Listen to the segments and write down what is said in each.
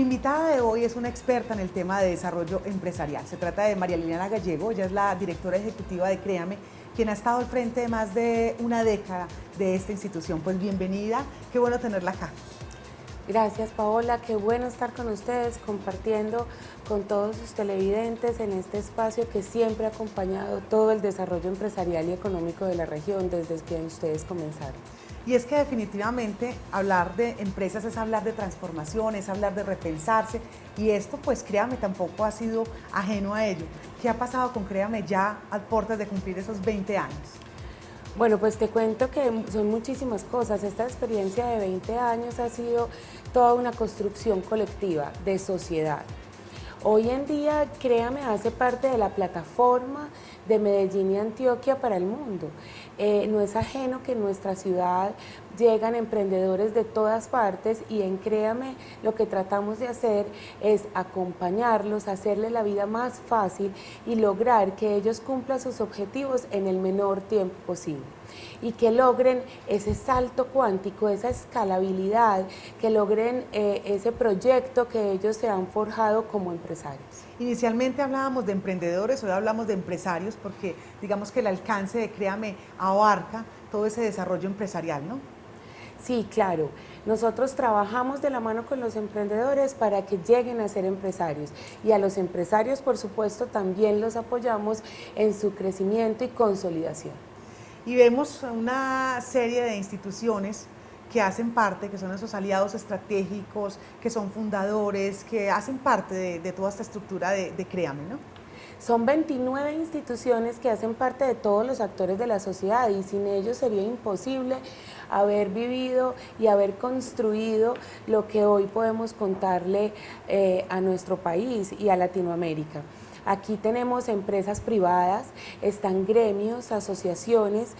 mi invitada de hoy es una experta en el tema de desarrollo empresarial. Se trata de María Liliana Gallego, ella es la directora ejecutiva de Créame, quien ha estado al frente de más de una década de esta institución. Pues bienvenida, qué bueno tenerla acá. Gracias Paola, qué bueno estar con ustedes compartiendo con todos sus televidentes en este espacio que siempre ha acompañado todo el desarrollo empresarial y económico de la región desde que ustedes comenzaron. Y es que definitivamente hablar de empresas es hablar de transformación, es hablar de repensarse, y esto pues Créame tampoco ha sido ajeno a ello. ¿Qué ha pasado con Créame ya a puertas de cumplir esos 20 años? Bueno, pues te cuento que son muchísimas cosas. Esta experiencia de 20 años ha sido toda una construcción colectiva de sociedad. Hoy en día, Créame hace parte de la plataforma de Medellín y Antioquia para el mundo. No es ajeno que en nuestra ciudad llegan emprendedores de todas partes y en Créame lo que tratamos de hacer es acompañarlos, hacerle la vida más fácil y lograr que ellos cumplan sus objetivos en el menor tiempo posible y que logren ese salto cuántico, esa escalabilidad, que logren ese proyecto que ellos se han forjado como empresarios. Inicialmente hablábamos de emprendedores, hoy hablamos de empresarios porque digamos que el alcance de Créame abarca todo ese desarrollo empresarial, ¿no? Sí, claro. Nosotros trabajamos de la mano con los emprendedores para que lleguen a ser empresarios y a los empresarios, por supuesto, también los apoyamos en su crecimiento y consolidación. Y vemos una serie de instituciones que hacen parte, que son esos aliados estratégicos, que son fundadores, que hacen parte de toda esta estructura de Créame, ¿no? Son 29 instituciones que hacen parte de todos los actores de la sociedad y sin ellos sería imposible haber vivido y haber construido lo que hoy podemos contarle a nuestro país y a Latinoamérica. Aquí tenemos empresas privadas, están gremios, asociaciones,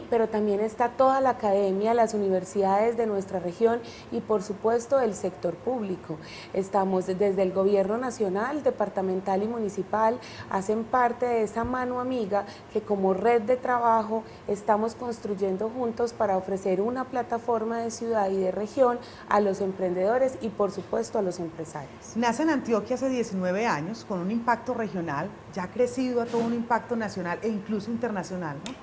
pero también está toda la academia, las universidades de nuestra región y por supuesto el sector público. Estamos desde el gobierno nacional, departamental y municipal, hacen parte de esa mano amiga que como red de trabajo estamos construyendo juntos para ofrecer una plataforma de ciudad y de región a los emprendedores y por supuesto a los empresarios. Nace en Antioquia hace 19 años con un impacto regional, ya ha crecido a todo un impacto nacional e incluso internacional, ¿no?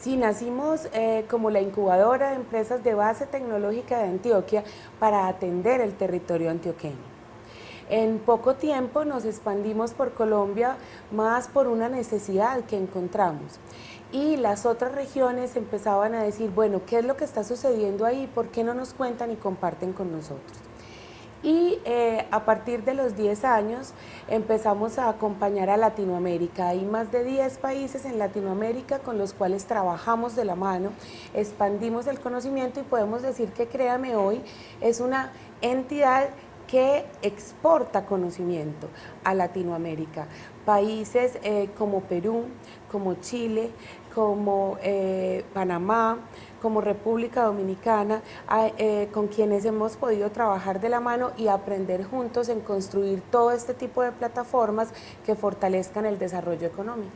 Sí, nacimos como la incubadora de empresas de base tecnológica de Antioquia para atender el territorio antioqueño. En poco tiempo nos expandimos por Colombia más por una necesidad que encontramos. Y las otras regiones empezaban a decir, bueno, ¿qué es lo que está sucediendo ahí? ¿Por qué no nos cuentan y comparten con nosotros? Y a partir de los 10 años empezamos a acompañar a Latinoamérica. Hay más de 10 países en Latinoamérica con los cuales trabajamos de la mano, expandimos el conocimiento y podemos decir que Créame hoy es una entidad que exporta conocimiento a Latinoamérica. Países como Perú, como Chile, como Panamá, como República Dominicana, con quienes hemos podido trabajar de la mano y aprender juntos en construir todo este tipo de plataformas que fortalezcan el desarrollo económico.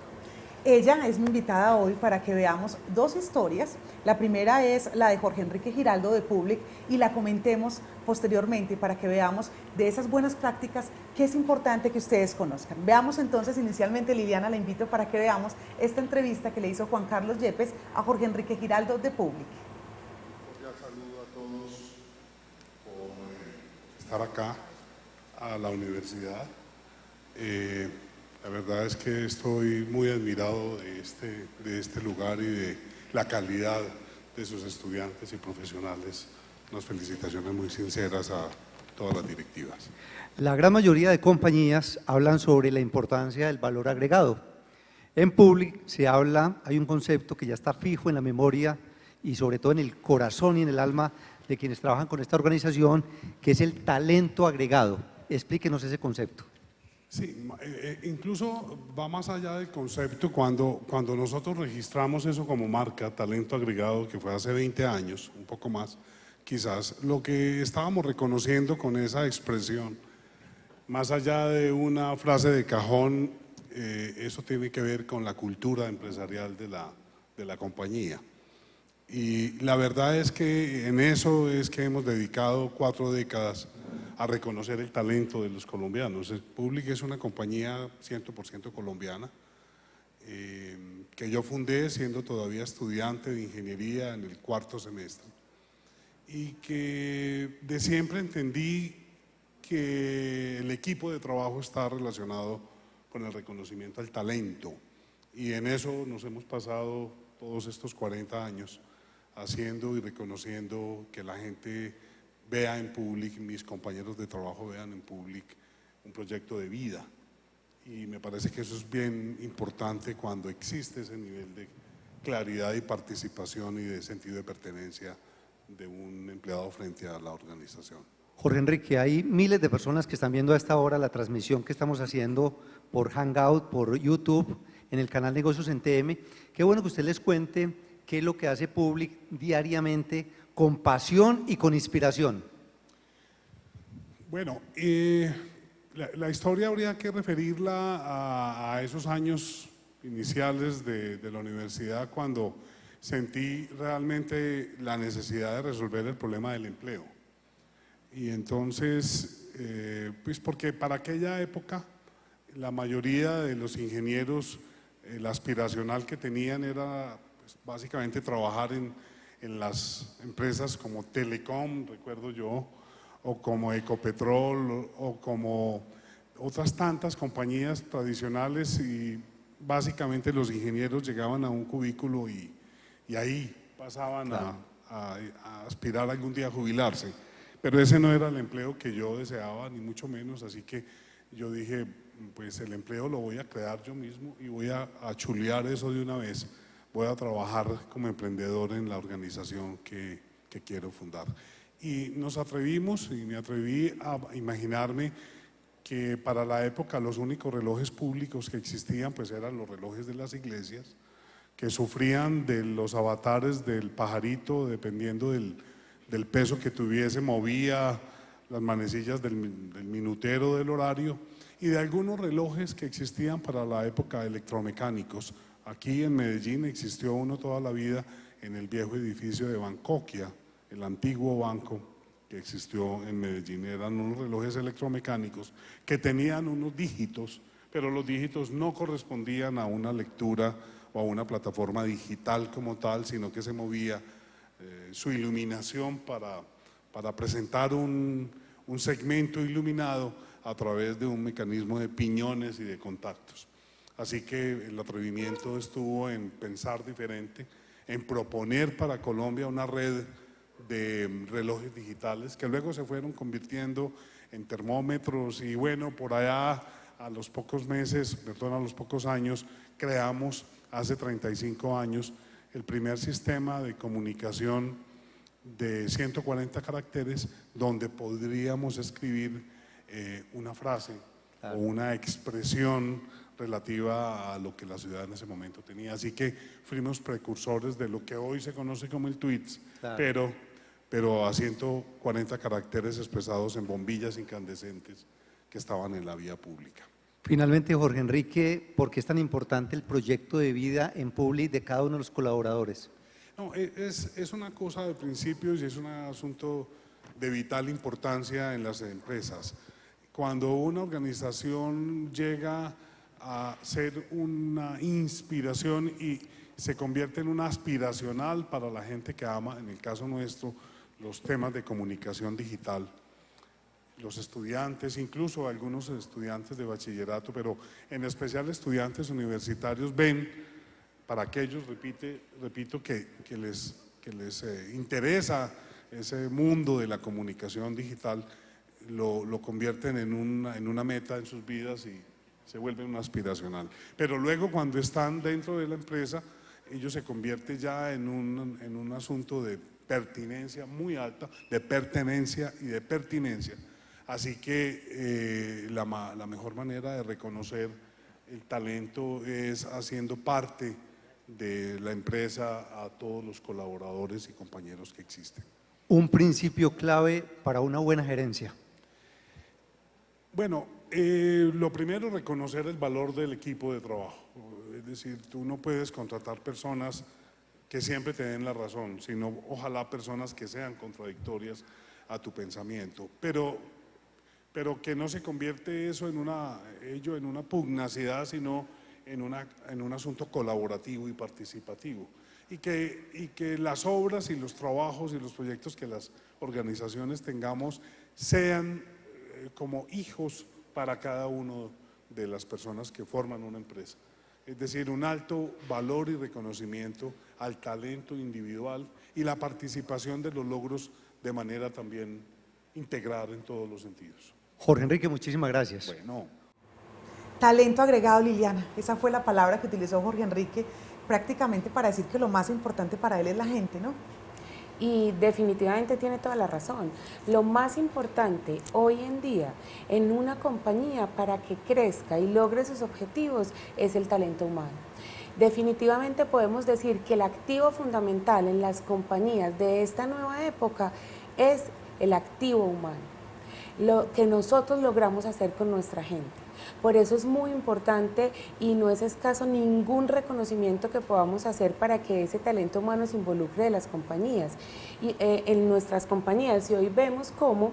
Ella es mi invitada hoy para que veamos dos historias. La primera es la de Jorge Enrique Giraldo de Public y la comentemos posteriormente para que veamos de esas buenas prácticas que es importante que ustedes conozcan. Veamos entonces inicialmente, Liliana, la invito para que veamos esta entrevista que le hizo Juan Carlos Yepes a Jorge Enrique Giraldo de Public. Un saludo a todos por estar acá a la universidad. La verdad es que estoy muy admirado de este lugar y de la calidad de sus estudiantes y profesionales. Unas felicitaciones muy sinceras a todas las directivas. La gran mayoría de compañías hablan sobre la importancia del valor agregado. En Public se habla, hay un concepto que ya está fijo en la memoria y sobre todo en el corazón y en el alma de quienes trabajan con esta organización, que es el talento agregado. Explíquenos ese concepto. Sí, incluso va más allá del concepto. Cuando nosotros registramos eso como marca, talento agregado, que fue hace 20 años, un poco más, quizás, lo que estábamos reconociendo con esa expresión, más allá de una frase de cajón, eso tiene que ver con la cultura empresarial de la compañía. Y la verdad es que en eso es que hemos dedicado 4 décadas a reconocer el talento de los colombianos. Public es una compañía 100% colombiana, que yo fundé siendo todavía estudiante de ingeniería en el 4º semestre, y que de siempre entendí que el equipo de trabajo está relacionado con el reconocimiento al talento, y en eso nos hemos pasado todos estos 40 años haciendo y reconociendo que la gente vea en Public, mis compañeros de trabajo vean en Public un proyecto de vida. Y me parece que eso es bien importante cuando existe ese nivel de claridad y participación y de sentido de pertenencia de un empleado frente a la organización. Jorge Enrique, hay miles de personas que están viendo a esta hora la transmisión que estamos haciendo por Hangout, por YouTube, en el canal Negocios en TM. Qué bueno que usted les cuente qué es lo que hace Public diariamente con pasión y con inspiración. Bueno, la historia habría que referirla a esos años iniciales de la universidad, cuando sentí realmente la necesidad de resolver el problema del empleo. Y entonces, pues porque para aquella época la mayoría de los ingenieros, la aspiracional que tenían era pues, básicamente trabajar en las empresas como Telecom, recuerdo yo, o como Ecopetrol, o como otras tantas compañías tradicionales, y básicamente los ingenieros llegaban a un cubículo y ahí pasaban a aspirar algún día a jubilarse. Pero ese no era el empleo que yo deseaba, ni mucho menos, así que yo dije, pues el empleo lo voy a crear yo mismo y voy a chulear eso de una vez. Voy a trabajar como emprendedor en la organización que quiero fundar. Y nos atrevimos, y me atreví a imaginarme que para la época los únicos relojes públicos que existían pues eran los relojes de las iglesias, que sufrían de los avatares del pajarito, dependiendo del peso que tuviese, movía las manecillas del minutero del horario, y de algunos relojes que existían para la época electromecánicos. Aquí en Medellín existió uno toda la vida en el viejo edificio de Bancoquia, el antiguo banco que existió en Medellín. Eran unos relojes electromecánicos que tenían unos dígitos, pero los dígitos no correspondían a una lectura o a una plataforma digital como tal, sino que se movía su iluminación para presentar un segmento iluminado a través de un mecanismo de piñones y de contactos. Así que el atrevimiento estuvo en pensar diferente, en proponer para Colombia una red de relojes digitales que luego se fueron convirtiendo en termómetros, y bueno, por allá a los pocos meses, perdón, a los pocos años, creamos hace 35 años el primer sistema de comunicación de 140 caracteres donde podríamos escribir una frase o una expresión relativa a lo que la ciudad en ese momento tenía. Así que fuimos precursores de lo que hoy se conoce como el tweets, pero a 140 caracteres expresados en bombillas incandescentes que estaban en la vía pública. Finalmente, Jorge Enrique, ¿por qué es tan importante el proyecto de vida en Public de cada uno de los colaboradores? No, es una cosa de principios y es un asunto de vital importancia en las empresas. Cuando una organización llega a ser una inspiración y se convierte en una aspiracional para la gente que ama, en el caso nuestro, los temas de comunicación digital, los estudiantes, incluso algunos estudiantes de bachillerato, pero en especial estudiantes universitarios, ven, para aquellos, repito, que les interesa ese mundo de la comunicación digital, lo convierten en una meta en sus vidas y se vuelven una aspiracional. Pero luego, cuando están dentro de la empresa, ellos se convierten ya en un asunto de pertinencia muy alta, de pertenencia y de pertinencia. Así que la mejor manera de reconocer el talento es haciendo parte de la empresa a todos los colaboradores y compañeros que existen. Un principio clave para una buena gerencia. Bueno, lo primero es reconocer el valor del equipo de trabajo. Es decir, tú no puedes contratar personas que siempre te den la razón, sino ojalá personas que sean contradictorias a tu pensamiento, pero que no se convierte eso en una pugnacidad, sino en un asunto colaborativo y participativo. Y que las obras y los trabajos y los proyectos que las organizaciones tengamos sean como hijos para cada uno de las personas que forman una empresa. Es decir, un alto valor y reconocimiento al talento individual y la participación de los logros de manera también integral en todos los sentidos. Jorge Enrique, muchísimas gracias. Bueno. Talento agregado, Liliana. Esa fue la palabra que utilizó Jorge Enrique prácticamente para decir que lo más importante para él es la gente, ¿no? Y definitivamente tiene toda la razón. Lo más importante hoy en día en una compañía para que crezca y logre sus objetivos es el talento humano. Definitivamente podemos decir que el activo fundamental en las compañías de esta nueva época es el activo humano, lo que nosotros logramos hacer con nuestra gente. Por eso es muy importante y no es escaso ningún reconocimiento que podamos hacer para que ese talento humano se involucre de las compañías y en nuestras compañías. Y hoy vemos cómo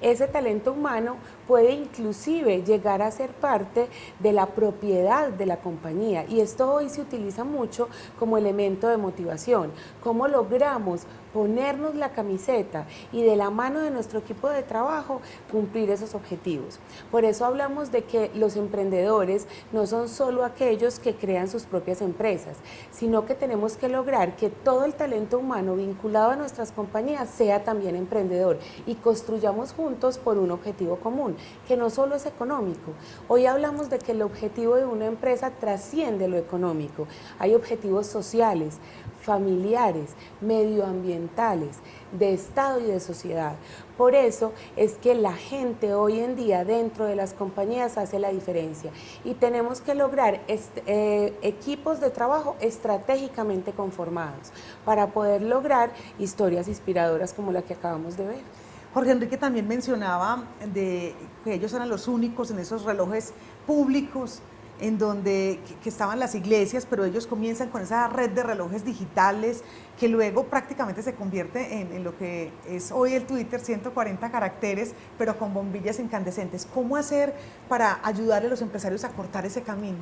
ese talento humano puede inclusive llegar a ser parte de la propiedad de la compañía, y esto hoy se utiliza mucho como elemento de motivación. ¿Cómo logramos ponernos la camiseta y de la mano de nuestro equipo de trabajo cumplir esos objetivos? Por eso hablamos de que los emprendedores no son solo aquellos que crean sus propias empresas, sino que tenemos que lograr que todo el talento humano vinculado a nuestras compañías sea también emprendedor y construyamos juntos por un objetivo común, que no solo es económico. Hoy hablamos de que el objetivo de una empresa trasciende lo económico. Hay objetivos sociales, familiares, medioambientales, de Estado y de sociedad. Por eso es que la gente hoy en día dentro de las compañías hace la diferencia y tenemos que lograr equipos de trabajo estratégicamente conformados para poder lograr historias inspiradoras como la que acabamos de ver. Jorge Enrique también mencionaba de que ellos eran los únicos en esos relojes públicos en donde que estaban las iglesias, pero ellos comienzan con esa red de relojes digitales que luego prácticamente se convierte en lo que es hoy el Twitter, 140 caracteres, pero con bombillas incandescentes. ¿Cómo hacer para ayudar a los empresarios a cortar ese camino?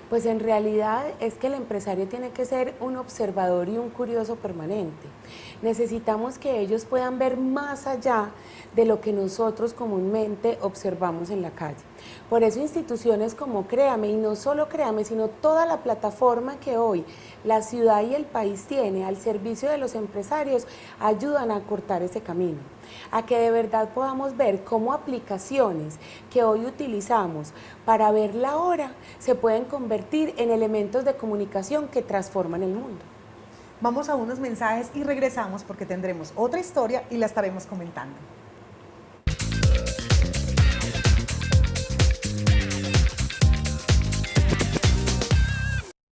Pues en realidad es que el empresario tiene que ser un observador y un curioso permanente. Necesitamos que ellos puedan ver más allá de lo que nosotros comúnmente observamos en la calle. Por eso instituciones como Créame, y no solo Créame, sino toda la plataforma que hoy la ciudad y el país tiene al servicio de los empresarios, ayudan a cortar ese camino, a que de verdad podamos ver cómo aplicaciones que hoy utilizamos para ver la hora se pueden convertir en elementos de comunicación que transforman el mundo. Vamos a unos mensajes y regresamos porque tendremos otra historia y la estaremos comentando.